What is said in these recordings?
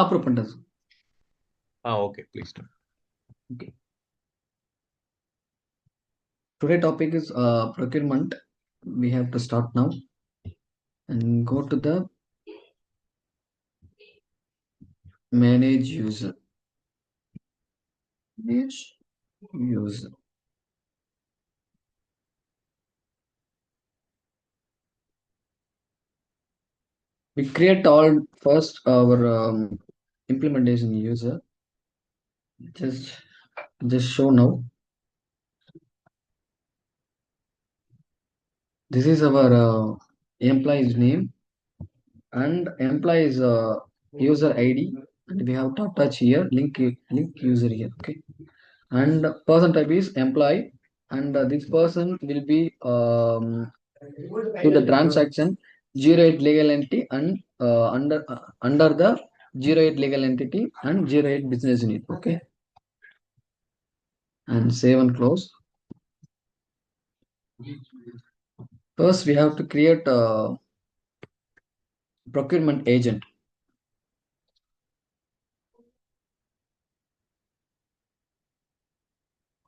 Approve பண்றது. Okay, please do. Okay. Today topic is procurement. We have to start now and go to the manage user. Manage user. We create all first our implementation user. Just show now. This is our employee's name and employee's user ID, and we have to attach here link user here. Okay, and person type is employee, and this person will be to the transaction 08 legal entity and under the 08 legal entity and 08 business unit. Okay, and save and close. First we have to create a procurement agent.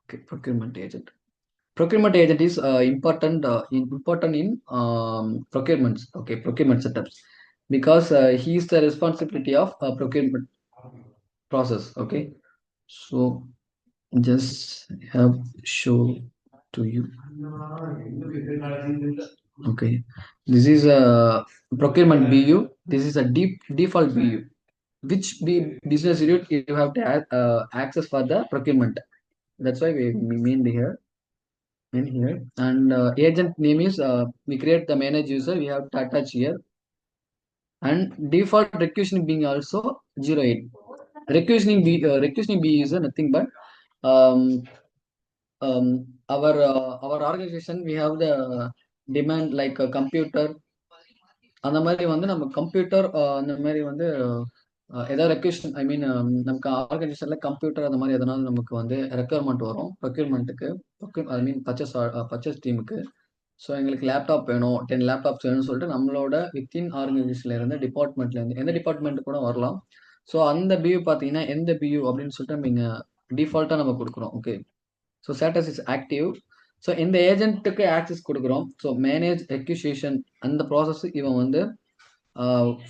Okay, procurement agent is important in procurements. Okay, procurement setups, because he is the responsibility of procurement process. Okay, so just have show to you. Okay, this is a procurement BU. This is a default BU. Which business unit you have to access for the procurement. That's why we mean here. In here, and agent name is we create the manage user. We have to attach here, and default requisitioning being also 08. Requisitioning B is nothing but um, our organization, we have the demand like a computer. அந்த மாதிரி வந்து நம்ம computer அந்த மாதிரி வந்து ஏதாவது request, ஐ மீன் நமக்கு ஆர்கனைசேஷன்ல computer அந்த மாதிரி எதனால நமக்கு வந்து ரெக்குயர்மெண்ட் வரும் ப்ரொக்யூர்மெண்ட்டுக்கு, ஐ மீன் பர்ச்சேஸ் டீமுக்கு. ஸோ எங்களுக்கு லேப்டாப் வேணும், 10 லேப்டாப்ஸ் வேணும்னு சொல்லிட்டு நம்மளோட வித்தின் ஆர்கனைசேஷன்ல இருந்து டிபார்ட்மெண்ட்ல இருந்து எந்த டிபார்ட்மெண்ட் கூட வரலாம். ஸோ அந்த பியூ பார்த்தீங்கன்னா எந்த பியூ அப்படின்னு சொல்லிட்டு நம்ம டிஃபால்ட்டாக நம்ம கொடுக்குறோம். Okay, so status is active. So இந்த ஏஜென்ட்டுக்கு ஆக்சஸ் கொடுக்குறோம். ஸோ மேனேஜ் எக்யூசியேஷன் அந்த ப்ராசஸ் இவன் வந்து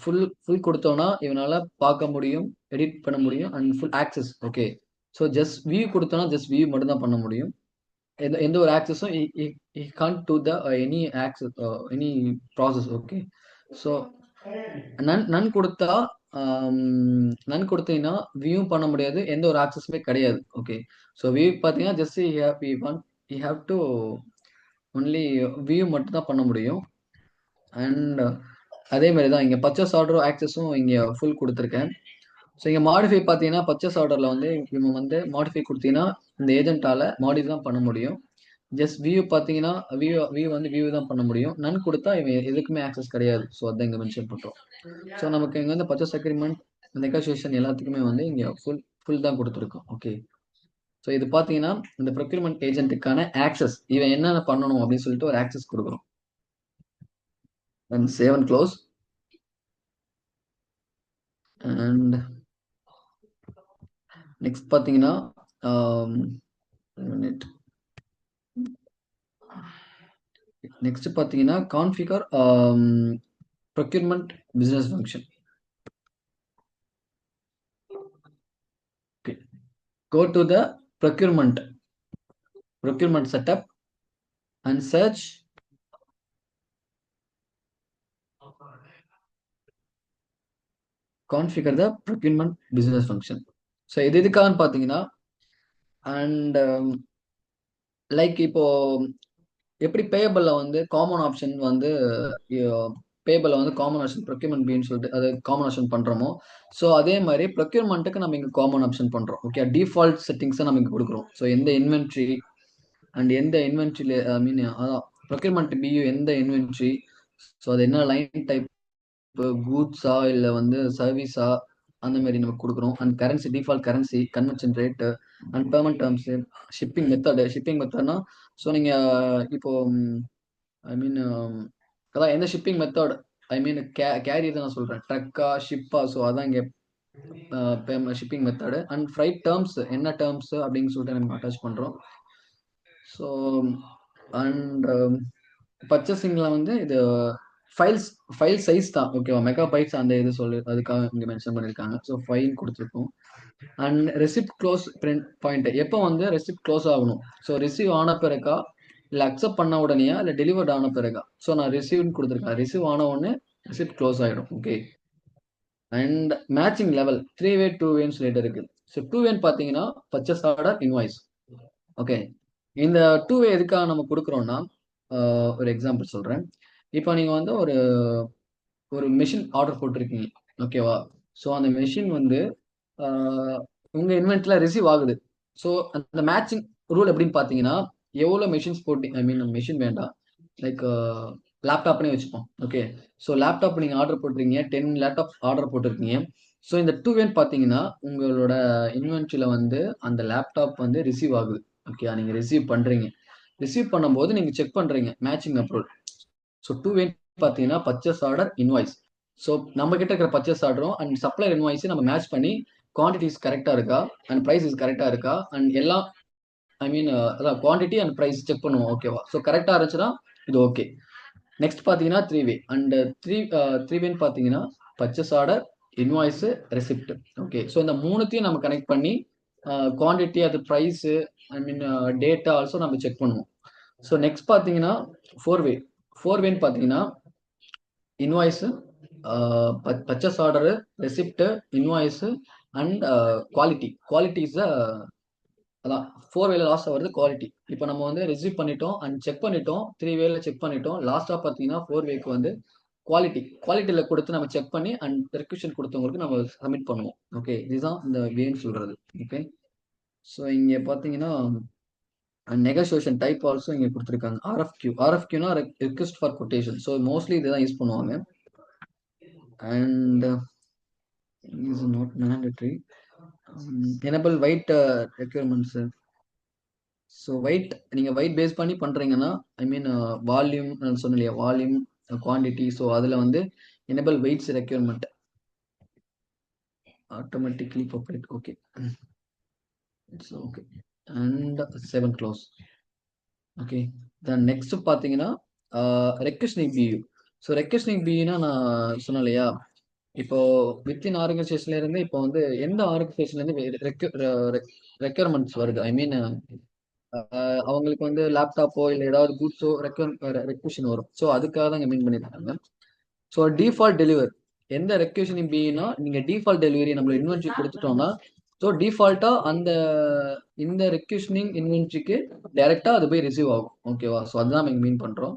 ஃபுல் ஃபுல் கொடுத்தோன்னா இவனால பார்க்க முடியும், எடிட் பண்ண முடியும் and full access. Okay, so just view கொடுத்தோன்னா ஜஸ்ட் வியூ மட்டும் தான் பண்ண முடியும். எந்த ஒரு ஆக்சஸும் can't to the any access any process. Okay, so none கொடுத்தா நன் கொடுத்தீங்கன்னா வியூ பண்ண முடியாது, எந்த ஒரு ஆக்சஸுமே கிடையாது. ஓகே, ஸோ வியூ பார்த்தீங்கன்னா just you have to only view மட்டும் தான் பண்ண முடியும். அண்ட் அதே மாதிரி தான் இங்கே பர்ச்சேஸ் ஆர்டரும் ஆக்சஸும் இங்கே ஃபுல் கொடுத்துருக்கேன். ஸோ இங்கே மாடிஃபை பார்த்தீங்கன்னா பர்ச்சேஸ் ஆர்டரில் வந்து இவங்க வந்து மாடிஃபை கொடுத்தீங்கன்னா இந்த ஏஜென்ட்டால் மாடிஃபை தான் பண்ண முடியும். ஜஸ்ட் வியூ பார்த்தீங்கன்னா வியூ வந்து வியூ தான் பண்ண முடியும். நன் கொடுத்தா இவன் எதுக்குமே ஆக்சஸ் கிடையாது. ஸோ அதான் இங்கே மென்ஷன் பண்ணுறோம். ஸோ நமக்கு இங்கே வந்து பர்ச்சேஸ் அக்ரிமெண்ட், நெகோசியேஷன் எல்லாத்துக்குமே வந்து இங்கே ஃபுல் தான் கொடுத்துருக்கோம். ஓகே, ஸோ இது பார்த்தீங்கன்னா இந்த ப்ரொக்யூர்மெண்ட் ஏஜென்ட்டுக்கான ஆக்சஸ், இவன் என்னென்ன பண்ணணும் அப்படின்னு சொல்லிட்டு ஒரு ஆக்சஸ் கொடுக்குறோம். And save and close. And next பார்த்தீங்கன்னா நெக்ஸ்ட் பார்த்தீங்கன்னா configure procurement business function. Okay, go to the procurement setup and search configure the procurement business function. So இது எதுக்காகன்னு பார்த்தீங்கன்னா, அண்ட் லைக் இப்போ எப்படி பேயபிள்ல வந்து காமன் ஆப்ஷன் வந்து பேயபிள்ல வந்து காமன் ஆப்ஷன் ப்ரொக்யூர்மெண்ட் பின்னு சொல்லிட்டு அது காமன் ஆப்ஷன் பண்றோமோ, ஸோ அதே மாதிரி ப்ரொக்யூர்மெண்ட்டுக்கு நம்ம இங்கே காமன் ஆப்ஷன் பண்றோம். ஓகே, டிஃபால்ட் செட்டிங்ஸை நம்ம இங்கே கொடுக்குறோம். ஸோ எந்த இன்வென்ட்ரி அண்ட் எந்த இன்வென்ட்ரியில ஐ மீன் அதான் ப்ரொக்யூர்மெண்ட் பியூ எந்த இன்வென்ட்ரி, ஸோ அது என்ன லைன் டைப், கூட்ஸா இல்லை வந்து சர்வீஸா, அந்த மாதிரி நம்ம கொடுக்குறோம். And currency default currency, convention rate and payment terms, shipping மெத்தட்னா ஸோ நீங்கள் இப்போ ஐ மீன் அதான் எந்த shipping method, I mean carrier தான் நான் சொல்கிறேன், ட்ரக்கா ஷிப்பா, ஸோ அதான் இங்கே shipping method and freight terms என்ன டேர்ம்ஸ் அப்படின்னு சொல்லிட்டு நம்ம அட்டாச் பண்ணுறோம். ஸோ அண்ட் பர்ச்சேசிங்கில் வந்து இது ஃபைல்ஸ் ஃபைல் சைஸ் தான் ஓகேவா, மெகா பைட்ஸ் அந்த இது சொல்லி அதுக்காக இங்கே மென்ஷன் பண்ணியிருக்காங்க. ஸோ ஃபைல் கொடுத்துருக்கோம். And receipt close print point எப்போ வந்து ரெசிப்ட் க்ளோஸ் ஆகணும், ஸோ ரிசீவ் ஆன பிறகா இல்லை அக்செப்ட் பண்ண உடனேயா இல்லை டெலிவர்ட் ஆன பிறகா. ஸோ நான் ரிசீவ்னு கொடுத்துருக்கேன், ரிசீவ் ஆன உடனே ரெசிப்ட் க்ளோஸ் ஆகிடும். Okay. And matching level 3-way 2-wayன்னு சொல்லிட்டு இருக்கு. ஸோ 2-way பார்த்தீங்கன்னா பர்ச்சேஸ் ஆர்டர் இன்வாய்ஸ். ஓகே. இந்த 2-way எதுக்காக நம்ம கொடுக்குறோம்னா ஒரு எக்ஸாம்பிள் சொல்கிறேன். இப்போ நீங்கள் வந்து ஒரு ஒரு மெஷின் ஆர்டர் போட்டிருக்கீங்க ஓகேவா. ஸோ அந்த மெஷின் வந்து உங்கள் இன்வென்ட்ல ரிசீவ் ஆகுது. ஸோ அந்த மேட்சிங் ரூல் எப்படின்னு பார்த்தீங்கன்னா எவ்வளோ மெஷின்ஸ் போட்டி ஐ மீன் மெஷின் வேண்டாம், லைக் லேப்டாப்னே வச்சுப்போம். ஓகே. ஸோ லேப்டாப் நீங்கள் ஆர்டர் போட்டிருக்கீங்க, 10 லேப்டாப் ஆர்டர் போட்டிருக்கீங்க. ஸோ இந்த 2-way பார்த்தீங்கன்னா உங்களோட இன்வென்ட்ரியில் வந்து அந்த லேப்டாப் வந்து ரிசீவ் ஆகுது. ஓகே. நீங்கள் ரிசீவ் பண்ணுறீங்க, ரிசீவ் பண்ணும்போது நீங்கள் செக் பண்ணுறீங்க மேட்சிங் அப்ரூவல். ஸோ 2-way பார்த்தீங்கன்னா பர்ச்சேஸ் ஆர்டர் இன்வாய்ஸ். ஸோ நம்ம கிட்ட இருக்கிற பர்ச்சேஸ் ஆர்டரும் அண்ட் சப்ளையர் இன்வாய்ஸையும் நம்ம மேட்ச் பண்ணி குவான்டிட்டிஸ் கரெக்டாக இருக்கா அண்ட் ப்ரைஸஸ் கரெக்டாக இருக்கா அண்ட் எல்லாம் ஐ மீன் அதான் குவான்டிட்டி அண்ட் ப்ரைஸ் செக் பண்ணுவோம் ஓகேவா. ஸோ கரெக்டாக இருந்துச்சுன்னா இது ஓகே. நெக்ஸ்ட் பார்த்தீங்கன்னா 3-way அண்ட் 3-way பார்த்தீங்கன்னா purchase order invoice receipt. Okay. So இந்த மூணுத்தையும் நம்ம கனெக்ட் பண்ணி குவான்டிட்டி அது ப்ரைஸு ஐ மீன் டேட்டா ஆல்சோ நம்ம செக் பண்ணுவோம். ஸோ நெக்ஸ்ட் பார்த்தீங்கன்னா 4-way. 4-way பார்த்தீங்கன்னா invoice, purchase order, receipt, invoice and quality. Quality is அதான் 4-wayல லாஸ்ட்டாக வருது குவாலிட்டி. இப்போ நம்ம வந்து ரிசீவ் பண்ணிட்டோம் அண்ட் செக் பண்ணிட்டோம், 3-wayல செக் பண்ணிட்டோம். லாஸ்ட்டாக பார்த்தீங்கன்னா 4-wayக்கு வந்து குவாலிட்டி குவாலிட்டியில் கொடுத்து நம்ம செக் பண்ணி அண்ட் ரெக்யூஷன் கொடுத்தவங்களுக்கு நம்ம சப்மிட் பண்ணுவோம். ஓகே. இதுதான் இந்த வேன்னு சொல்கிறது. ஓகே. ஸோ இங்கே பார்த்தீங்கன்னா நெகோசியேஷன் டைப் ஆல்சோ இங்கே கொடுத்துருக்காங்க. ஆர்எஃப்கியூனா request for quotation. So mostly இதுதான் யூஸ் பண்ணுவாங்க. And is not mandatory. Enable weight requirements. So weight நீங்கள் வெயிட் பேஸ் பண்ணி பண்ணுறீங்கன்னா ஐ மீன் வால்யூம் நான் சொன்னேன் இல்லையா, வால்யூம் குவான்டிட்டி. ஸோ அதில் வந்து enable weights requirement automatically populate. Okay. It's okay. And 7 close. Okay. Then next பார்த்தீங்கன்னா ரெக்வெஸ்டிங் பியூ. ஸோ ரெக்வெஸ்டிங் பியூனா நான் சொன்னேன் இல்லையா, இப்போ வித்தின் ஆர்கனைசேஷன்ல இருந்து இப்போ வந்து எந்த ஆர்கனைசேஷன்ல இருந்து ரெக்யர்மெண்ட்ஸ் வருது ஐ மீன் அவங்களுக்கு வந்து லேப்டாப்போ இல்லை ஏதாவது கூட்ஸோ ரெக்வெஷன் வரும். ஸோ அதுக்காக தான் இங்கே மீன் பண்ணியிருக்காங்க. ஸோ டிஃபால்ட் டெலிவரி எந்த ரெக்வெஷனிங் பீனா நீங்கள் டிஃபால்ட் டெலிவரி நம்ம இன்வென்ட்ரி கொடுத்துட்டோம்னா ஸோ டிஃபால்ட்டாக அந்த இந்த ரெக்வெஷனிங் இன்வென்ட்ரிக்கு டைரெக்டாக அது போய் ரிசீவ் ஆகும். ஓகேவா. ஸோ அதுதான் நம்ம மீன் பண்ணுறோம்.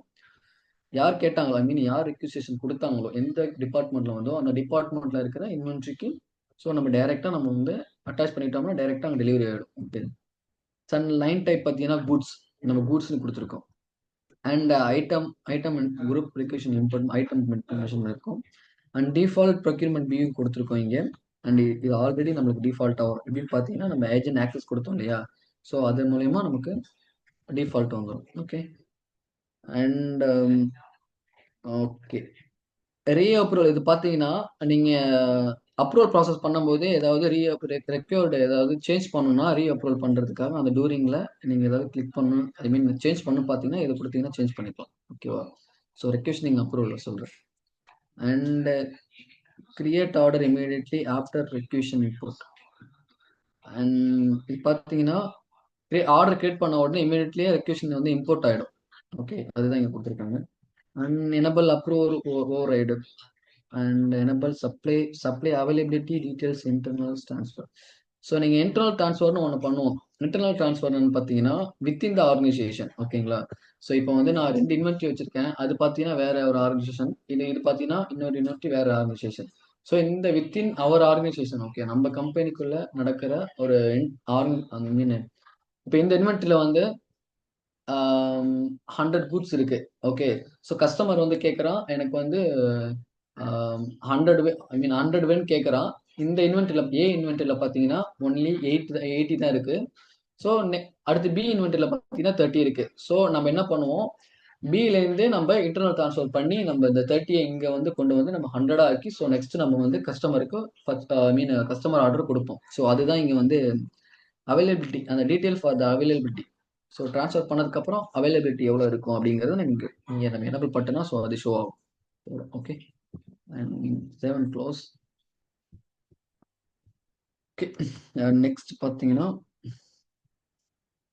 யார் கேட்டாங்களோ ஐ மீன் யார் ரெக்யூசேஷன் கொடுத்தாங்களோ எந்த டிபார்ட்மெண்ட்ல வந்தோ அந்த டிபார்ட்மெண்ட்ல இருக்கிற இன்வென்ட்ரிக்கு ஸோ நம்ம டைரெக்டாக நம்ம வந்து அட்டாச் பண்ணிட்டோம்னா டைரெக்டாக அங்கே டெலிவரி ஆகிடும். ஓகே. சன் லைன் டைப் பார்த்தீங்கன்னா கூட்ஸ், நம்ம கூட்ஸ்னு கொடுத்துருக்கோம். And item group requisition import item information இருக்கும். அண்ட் டிஃபால்ட் ப்ரொக்யூர்மெண்ட் பியூ கொடுத்துருக்கோம் இங்கே. அண்ட் இது ஆல்ரெடி நம்மளுக்கு டிஃபால்ட் ஆகும். எப்படின்னு பார்த்தீங்கன்னா நம்ம ஏஜென்ட் ஆக்சஸ் கொடுத்தோம் இல்லையா, ஸோ அது மூலயமா நமக்கு டிஃபால்ட் வந்துடும். Okay. And okay. Re approval இது பார்த்தீங்கன்னா நீங்கள் அப்ரூவல் ப்ராசஸ் பண்ணும்போது ஏதாவது ரெக்யூர்டு ஏதாவது சேஞ்ச் பண்ணணும்னா ரீ அப்ரூவல் பண்ணுறதுக்காக அந்த டூரிங்கில் நீங்கள் ஏதாவது கிளிக் பண்ணணும் ஐ மீன் சேஞ்ச் பண்ணணும் பார்த்தீங்கன்னா இதை கொடுத்தீங்கன்னா சேஞ்ச் பண்ணிக்கலாம். ஓகேவா. ஸோ ரெக்வெஸ்டிங் அப்ரூவல் சொல்கிறேன். And create order immediately after requisition import. And இது பார்த்தீங்கன்னா ஆர்டர் கிரியேட் பண்ண உடனே இமீடியட்லியே ரெக்யூஷன் வந்து இம்போர்ட் ஆகிடும். ஓகே. அதுதான் இங்கே கொடுத்துருக்காங்க. And enable approval override and enable supply availability details internal transfer. So நீங்கள் இன்டர்னல் ட்ரான்ஸ்ஃபர்னு ஒன்று பண்ணுவோம். இன்டர்னல் ட்ரான்ஸ்ஃபர்னு பார்த்தீங்கன்னா வித்தின் த ஆர்கனைசேஷன். ஓகேங்களா. ஸோ இப்போ வந்து நான் 2 இன்வென்ட்ரி வச்சிருக்கேன், அது பார்த்தீங்கன்னா வேற ஒரு ஆர்கனைசேஷன், இது பார்த்தீங்கன்னா இன்னொரு இன்வென்ட்ரி வேற ஆர்கனைசேஷன். ஸோ இந்த வித்தின் அவர் ஆர்கனைசேஷன் ஓகே நம்ம கம்பெனிக்குள்ள நடக்கிற ஒரு மீன் இப்போ இந்த இன்வென்ட்ரியில் வந்து 100 கூட்ஸ் இருக்கு. ஓகே. ஸோ கஸ்டமர் வந்து கேட்குறான் எனக்கு வந்து 100 ஐ மீன் 100 வேன்னு கேட்குறான். இந்த இன்வென்ட்ரியில் ஏ இன்வென்ட்ரியில் பார்த்தீங்கன்னா ஒன்லி 80 தான் இருக்கு. ஸோ அடுத்து பி இன்வென்ட்ரியில் பார்த்தீங்கன்னா 30 இருக்கு. ஸோ நம்ம என்ன பண்ணுவோம், பிலேருந்து நம்ம இன்டர்னல் ட்ரான்ஸ்ஃபர் பண்ணி நம்ம இந்த 30 இங்க வந்து கொண்டு வந்து நம்ம 100 ஆக்கி ஸோ நெக்ஸ்ட் நம்ம வந்து கஸ்டமருக்கு ஐ மீன் கஸ்டமர் ஆர்டர் கொடுப்போம். ஸோ அதுதான் இங்க வந்து அவைலபிலிட்டி, அந்த detail for the availability. So transfer பண்ணதுக்கப்புறம் அவைலபிலிட்டி எவ்வளோ இருக்கும் அப்படிங்கிறது நமக்கு இங்கே நம்ம எனபிள் பட்டனா ஸோ அது ஷோ ஆகும். Okay, and save and close. Okay, next பார்த்தீங்கன்னா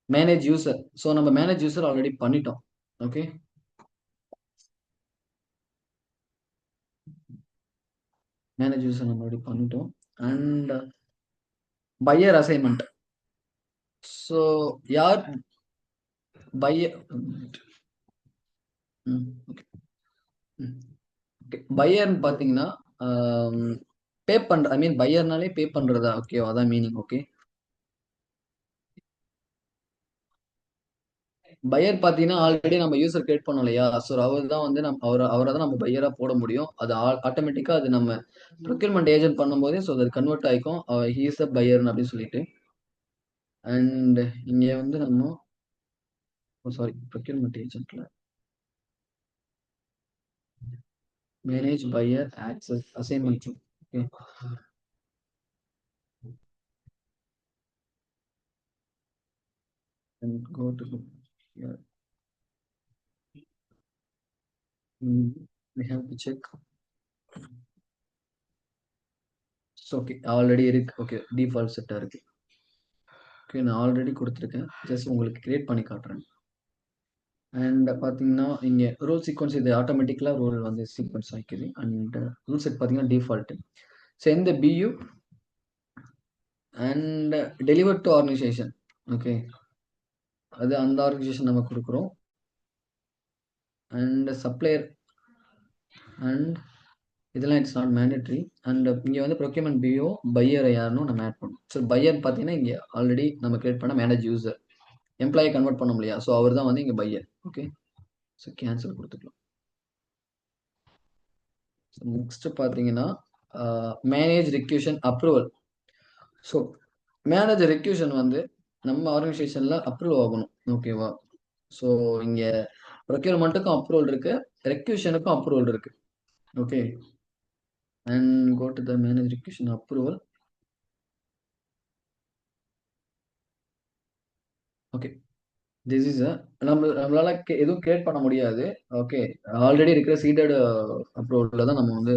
மேனேஜ் யூசர். ஸோ நம்ம மேனேஜ் யூசர் ஆல்ரெடி பண்ணிட்டோம். ஓகே, மேனேஜ் யூசர் நம்ம ஆல்ரெடி பண்ணிட்டோம். And pier assignment. ஸோ யார் பையர், ஓகே பையர்னு பார்த்தீங்கன்னா பே பண்ற, ஐ மீன் பையர்னாலே பே பண்றதா, ஓகே அதான் மீனிங். ஓகே, பையர் பார்த்தீங்கன்னா ஆல்ரெடி நம்ம யூசர் கிரியேட் பண்ணோம் இல்லையா, ஸோ அவர் தான் வந்து நம்ம அவரை தான் நம்ம பையரா போட முடியும். அது ஆட்டோமேட்டிக்கா அது நம்ம ப்ரொக்யூர்மெண்ட் ஏஜென்ட் பண்ணும்போதே ஸோ அது கன்வெர்ட் ஆயிக்கும் ஹீ இஸ் அ பையர் அப்படின்னு சொல்லிட்டு. அண்ட் இங்க வந்து நம்ம சாரி ப்ரொக்யூர்மெண்ட் ஏஜென்ட்ல manage buyer access assignment. Okay, and go to here. We have to check. Okay already இருக்கு. ஓகே டிஃபால்ட் செட்டாக இருக்கு. ஓகே நான் ஆல்ரெடி கொடுத்துருக்கேன், ஜஸ்ட் உங்களுக்கு கிரியேட் பண்ணி காட்டுறேன். அண்ட் பார்த்தீங்கன்னா இங்கே ரூல் சீக்வன்ஸ் இது ஆட்டோமேட்டிக்கலாக ரூல் வந்து சீக்வன்ஸ் ஆகிக்குது. அண்ட் ரூல் செட் பார்த்தீங்கன்னா டிஃபால்ட்டு. ஸோ இந்த BU and deliver to organization. Okay, அது அந்த ஆர்கனைசேஷன் நம்ம கொடுக்குறோம். அண்ட் சப்ளையர் அண்ட் இதெல்லாம் இட்ஸ் நாட் மேண்டட்ரி. அண்ட் இங்கே வந்து ப்ரொக்யூர்மெண்ட் பிஓ பையரை யாருன்னு நம்ம ஆட் பண்ணணும். ஸோ பையர் பார்த்தீங்கன்னா இங்கே ஆல்ரெடி நம்ம கிரியேட் பண்ண மேனேஜ் யூசர், எம்ப்ளாயி கன்வெர்ட் பண்ண முடியாது. ஸோ அவர் தான் வந்து இங்கே பையர். ஓகே, ஸோ கேன்சல் கொடுத்துக்கலாம். நெக்ஸ்ட் பார்த்தீங்கன்னா manage requisition approval. So manage ரெக்யூஷன் வந்து நம்ம ஆர்கனைசேஷனில் அப்ரூவல் ஆகணும். ஓகேவா, ஸோ இங்கே ப்ரொக்யூர்மெண்ட்டுக்கும் அப்ரூவல் இருக்கு, ரெக்யூஷனுக்கும் அப்ரூவல் இருக்கு. Okay, and go to the manage requisition approval. Okay, this is நம்மளால எதுவும் கிரியேட் பண்ண முடியாது. ஓகே, ஆல்ரெடி இருக்கிற சீடட் அப்ரூவலில் தான் நம்ம வந்து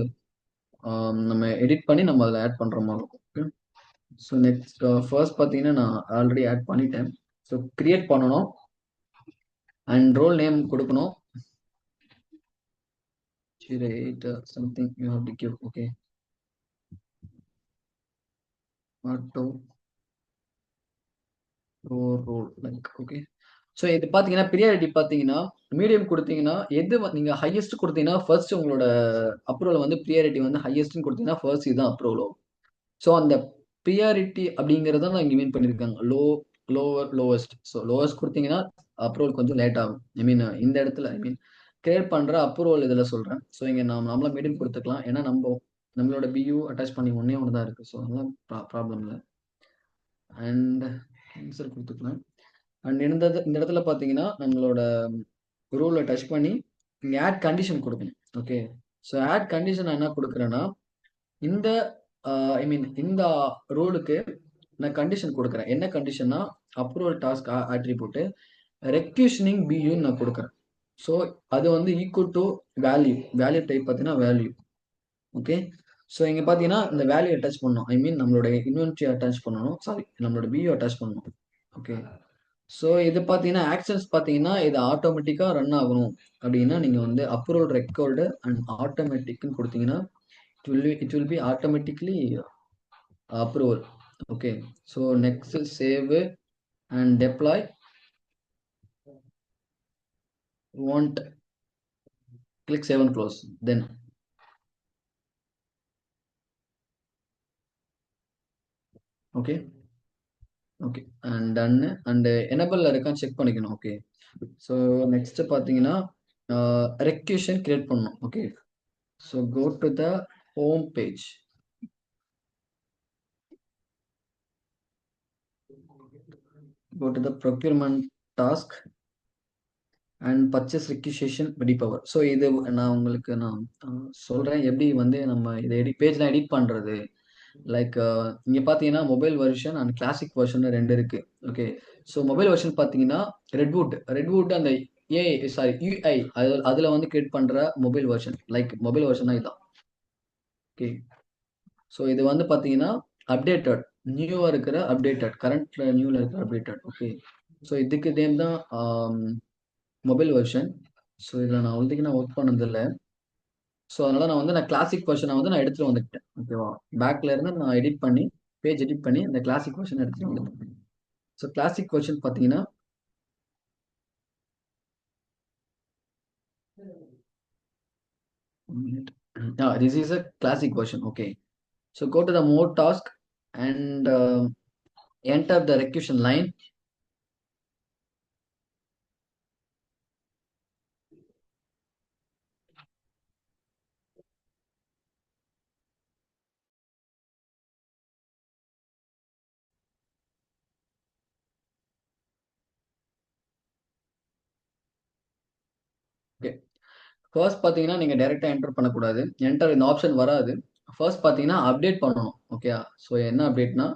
நம்ம எடிட் பண்ணி நம்ம அதில் ஆட் பண்ணுற மாதிரி இருக்கும். ஸோ நெக்ஸ்ட் ஃபர்ஸ்ட் பார்த்தீங்கன்னா நான் ஆல்ரெடி ஆட் பண்ணிட்டேன். ஸோ கிரியேட் பண்ணணும் அண்ட் ரோல் நேம் கொடுக்கணும். Something you have to give. Okay, auto role like. Okay, so இது பார்த்தீங்கன்னா ப்ரியாரிட்டி பார்த்தீங்கன்னா மீடியம் கொடுத்தீங்கன்னா எது நீங்கள் ஹையஸ்ட் கொடுத்தீங்கன்னா ஃபர்ஸ்ட் உங்களோட அப்ரூவல் வந்து ப்ரியாரிட்டி வந்து ஹையஸ்ட்னு கொடுத்தீங்கன்னா ஃபர்ஸ்ட் இதுதான் அப்ரூவல் ஆகும். ஸோ அந்த ப்ரியாரிட்டி அப்படிங்கிறத நான் இங்கே மீன் பண்ணியிருக்காங்க. Lower lowest. ஸோ லோவஸ்ட் கொடுத்தீங்கன்னா அப்ரூவல் கொஞ்சம் லேட் ஆகும். ஐ மீன் இந்த இடத்துல ஐ மீன் கிரியேட் பண்ணுற அப்ரூவல் இதில் சொல்கிறேன். ஸோ இங்கே நம்மளாம் மீடியம் கொடுத்துக்கலாம், ஏன்னா நம்மளோட பியூ அட்டாச் பண்ணி ஒன்று தான் இருக்குது. ஸோ அதெல்லாம் ப்ராப்ளம் இல்லை. அண்ட் ஆன்சர் கொடுத்துக்கலாம். அண்ட் இந்த இடத்துல பார்த்தீங்கன்னா நம்மளோட ரூலை டச் பண்ணி இங்கே ஆட் கண்டிஷன் கொடுக்கணும். ஓகே, ஸோ ஆட் கண்டிஷன் நான் என்ன கொடுக்குறேன்னா இந்த ஐ மீன் இந்த ரூலுக்கு நான் கண்டிஷன் கொடுக்குறேன். என்ன கண்டிஷன்னா அப்ரூவல் டாஸ்க் ஆட்ரிபியூட் ரெக்யூஷனிங் பியூன்னு நான் கொடுக்குறேன். ஸோ அது வந்து equal to value. Value type பார்த்தீங்கன்னா வேல்யூ. ஓகே, ஸோ இங்கே பார்த்தீங்கன்னா இந்த வேல்யூ அட்டாச் பண்ணணும். ஐ மீன் நம்மளோட இன்வென்ட்ரி அட்டாச் பண்ணணும், சாரி நம்மளோட பியூ அட்டாச் பண்ணணும். ஓகே, ஸோ இது பார்த்தீங்கன்னா ஆக்ஷன்ஸ் பார்த்தீங்கன்னா இது ஆட்டோமேட்டிக்காக ரன் ஆகணும் அப்படின்னா நீங்கள் வந்து அப்ரூவல் ரெக்கார்டு அண்ட் ஆட்டோமேட்டிக்னு கொடுத்தீங்கன்னா it will be automatically approval. Okay, so next is save and deploy. Want click save and close. Then okay, okay and done. And enable இருக்கான்னு செக் பண்ணிக்கணும். ஓகே, ஸோ நெக்ஸ்ட் பார்த்தீங்கன்னா requisition create பண்ணணும். Okay, so go to the home page. Go to the procurement task. And purchase requisition ready power. So இது நான் உங்களுக்கு நான் சொல்கிறேன் எப்படி வந்து நம்ம இதை பேஜ்லாம் எடிட் பண்ணுறது. லைக் இங்கே பார்த்தீங்கன்னா mobile version and classic version ரெண்டு இருக்கு. ஓகே. ஸோ மொபைல் வெர்ஷன் பார்த்தீங்கன்னா ரெட்வுட் அந்த ஏஐ சாரி யூஐ அதில் வந்து கிரியேட் பண்ணுற mobile version, like mobile version தான் இதுதான். ஓகே. ஸோ இது வந்து பார்த்தீங்கன்னா அப்டேட்டட், நியூவாக இருக்கிற அப்டேட்டட், கரண்ட் நியூவில் இருக்கிற அப்டேட்டட். ஓகே. ஸோ இதுக்கு நேம் தான் மொபைல் வெர்ஷன். ஸோ இதில் நான் ஆல்ரெடி நான் ஒர்க் பண்ணதில்லை. ஸோ அதனால நான் கிளாசிக் வெர்ஷனை வந்து நான் எடுத்துட்டு வந்துக்கிட்டேன். ஓகேவா. பேக்ல இருந்து நான் எடிட் பண்ணி பேஜ் எடிட் பண்ணி இந்த கிளாசிக் வெர்ஷன் எடுத்துட்டு வந்துட்டேன். ஸோ கிளாசிக் வெர்ஷன் பார்த்தீங்கன்னா this is a classic version. Okay. So go to the more task and enter the requisition line. Okay. First பார்த்தீங்கன்னா நீங்கள் டைரெக்டாக என்டர் பண்ணக்கூடாது. என்டர் இந்த ஆப்ஷன் வராது. ஃபர்ஸ்ட் பார்த்தீங்கன்னா அப்டேட் பண்ணணும். ஓகே. ஸோ என்ன அப்டேட்னா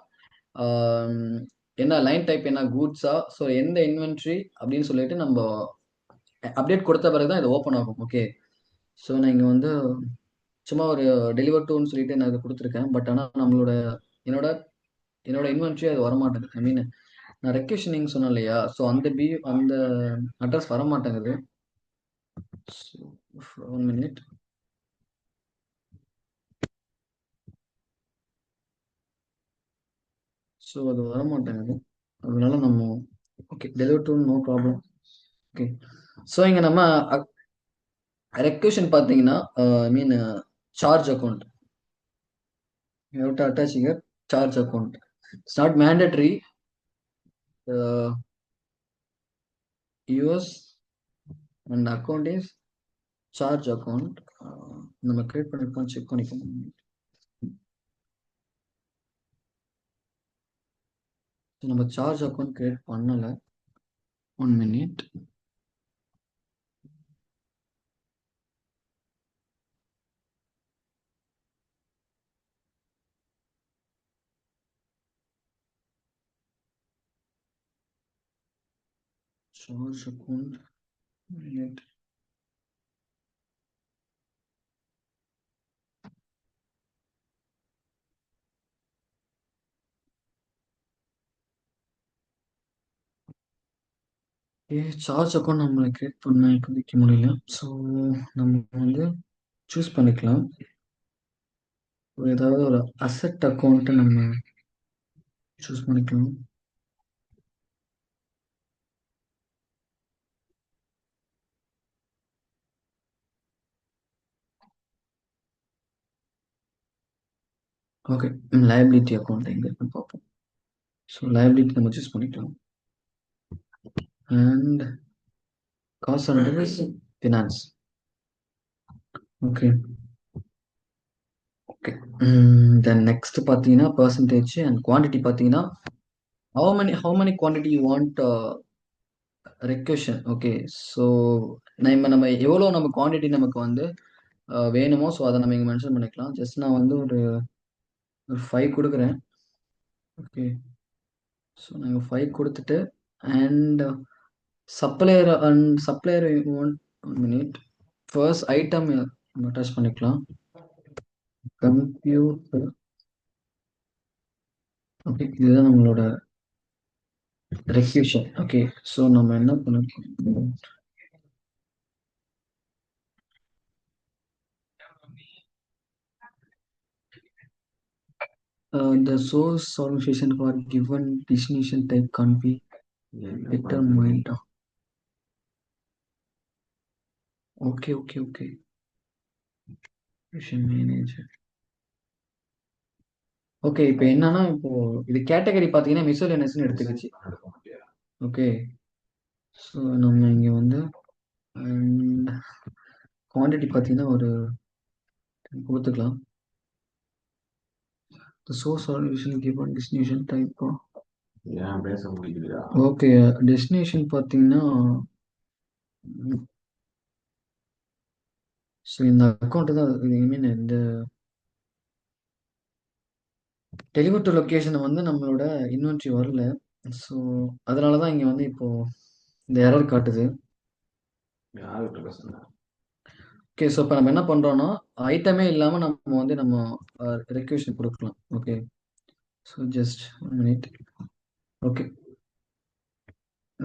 என்ன லைன் டைப், என்ன கூட்ஸா, ஸோ எந்த இன்வென்ட்ரி அப்படின்னு சொல்லிட்டு நம்ம அப்டேட் கொடுத்த பிறகு தான் இது ஓப்பன் ஆகும். ஓகே. ஸோ நான் இங்கே வந்து சும்மா ஒரு டெலிவர் டூன்னு சொல்லிட்டு நான் இதை கொடுத்துருக்கேன். பட் ஆனால் என்னோட என்னோட இன்வென்ட்ரி அது வரமாட்டேங்குது. ஐ மீன் நான் ரெக்வெஷனிங் சொன்னேன் இல்லையா, ஸோ அந்த அட்ரஸ் வர மாட்டேங்குது. One minute. ஸோ அது வர மாட்டேங்குது. அதனால நம்ம okay deliver to no problem. Okay. So இங்கே நம்ம ரெக்வெஷன் பார்த்தீங்கன்னா I mean charge account. You have to attach here charge account. It's not mandatory. US and account is charge account. நம்ம create பண்ணிருக்கோம், செக் பண்ணிக்கோங்க. நம்ம சார்ஜ் அக்கௌண்ட் கிரியேட் பண்ணல. One minute. Charge account minute. Charge account நம்மளை create பண்ண இப்போதைக்கு முடியல. So நம்ம வந்து சூஸ் பண்ணிக்கலாம். ஏதாவது ஒரு அசெட் அக்கௌண்ட்டை நம்ம சூஸ் பண்ணிக்கலாம். ஓகே. லைபிலிட்டி அக்கௌண்ட் எங்கே இருக்குன்னு பார்ப்போம். ஸோ லைபிலிட்டி நம்ம சூஸ் பண்ணிக்கலாம். And cost and finance. Okay. Okay. Then next பார்த்தீங்கன்னா பர்சன்டேஜ் அண்ட் குவான்டிட்டி பார்த்தீங்கன்னா how many quantity you want requisition. Okay. So நம்ம எவ்வளோ நம்ம குவான்டிட்டி நமக்கு வந்து வேணுமோ, ஸோ அதை நம்ம இங்கே மென்ஷன் பண்ணிக்கலாம். ஜஸ்ட் நான் வந்து ஒரு 5 கொடுக்குறேன். ஓகே. ஸோ நாங்கள் 5 கொடுத்துட்டு and supplier one minute. First item நம்ம அட்டாச் பண்ணிக்கலாம். கம்ப்யூட்டர். ஓகே. இதுதான் நம்மளோட ரெக்யூஷன். ஓகே. ஸோ நம்ம என்ன பண்ணணும், the source solution for given destination type can't be determined. Okay. Vision manager. Okay. இப்போ என்னன்னா இப்போ இது கேட்டகரி பார்த்தீங்கன்னா மிஸ்செலேனியஸ்னு எடுத்துக்கிச்சு. ஓகே. ஸோ நம்ம இங்கே வந்து குவான்டிட்டி பார்த்தீங்கன்னா ஒரு 10 கொடுத்துக்கலாம். The source solution given destination type. Okay. Destination பார்த்தீங்கன்னா ஸோ இந்த அக்கௌண்ட் தான் ஐ மீன் இந்த டெலிவர் டு லொக்கேஷனை வந்து நம்மளோட இன்வென்ட்ரி வரல. ஸோ அதனால தான் இங்கே வந்து இப்போ இந்த எரர் காட்டுது. ஓகே, ஸோ இப்போ நம்ம என்ன பண்ணுறோம்னா ஐட்டமே இல்லாமல் நம்ம வந்து நம்ம ரெக்யூஷன் கொடுக்கலாம். Okay, so just 1 minute. Okay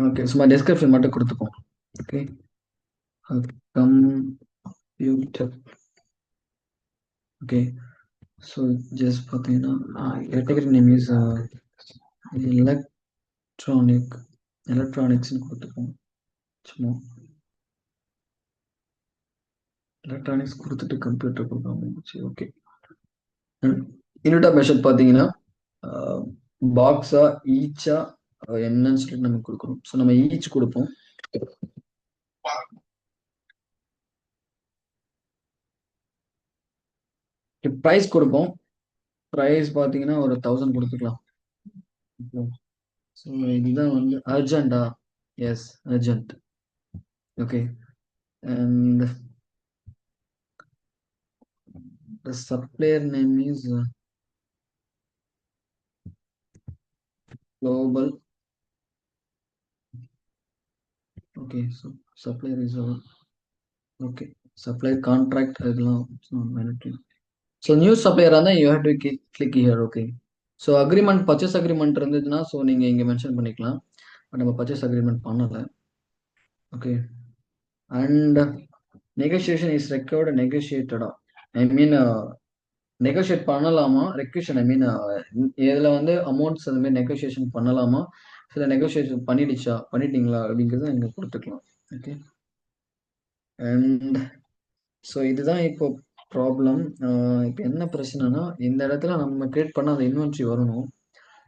okay, சும்மா டிஸ்கிரிப்ஷன் மட்டும் கொடுத்துப்போம். Okay, computer. Okay, so just பார்த்தீங்கன்னா கேட்டகரி நேம் இஸ் எலக்ட்ரானிக் எலக்ட்ரானிக்ஸ்னு கொடுத்துப்போம். சும்மா எலக்ட்ரானிக்ஸ் கொடுத்துட்டு கம்ப்யூட்டர் கொடுக்காம. சரி, ஓகே. யூனிட் ஆஃப் மெஷர் பார்த்தீங்கன்னா பாக்ஸா ஈச்சா என்னன்னு சொல்லிட்டு நம்ம கொடுக்குறோம். ஸோ நம்ம ஈச் கொடுப்போம். ப்ரைஸ் கொடுப்போம். ப்ரைஸ் பார்த்தீங்கன்னா ஒரு 1000 கொடுத்துக்கலாம். ஸோ இதுதான் வந்து அர்ஜென்டா. Yes, urgent. Okay, and the supplier name is global. Okay, so supplier is okay, supplier contract அதெல்லாம் mandatory. So new supplier இருந்தா you have to click here. Okay, so agreement purchase agreement இருந்ததுன்னா so நீங்க இங்க mention பண்ணிக்கலாம். But நம்ம purchase agreement பண்ணல. Okay, and negotiation is record நெகோசியேட்டடா I mean negotiate பண்ணலாமா ரெக்யூஷன் ஐ மீன் இதில் வந்து அமௌண்ட்ஸ் அந்த மாதிரி நெகோசியேஷன் பண்ணலாமா, சில நெகோசியேஷன் பண்ணிட்டீங்களா அப்படிங்கிறத இங்கே கொடுத்துக்கலாம். ஓகே, அண்ட் ஸோ இதுதான் இப்போ ப்ராப்ளம். இப்போ என்ன பிரச்சனைனா இந்த இடத்துல நம்ம கிரியேட் பண்ண அந்த இன்வென்ட்ரி வரணும்.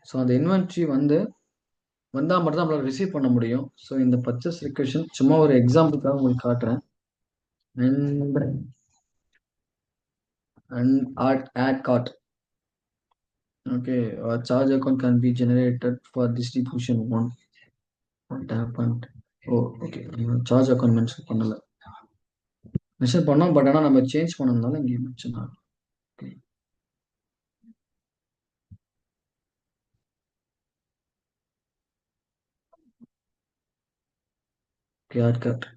ஸோ அந்த இன்வென்ட்ரி வந்தால் மட்டும் தான் நம்மளால் ரிசீவ் பண்ண முடியும். ஸோ இந்த பர்ச்சேஸ் ரெக்வெஷன் சும்மா ஒரு எக்ஸாம்பிளுக்காக உங்களுக்கு காட்டுறேன். And add cart. Okay, a charge account can be generated for distribution one. What happened? Oh, okay. Charge account mention பண்ணல. மென்ஷன் பண்ணோம், பட் ஆனால் நம்ம சேஞ்ச் பண்ணதுனால இங்கே மென்ஷன் ஆகும். Okay, add card.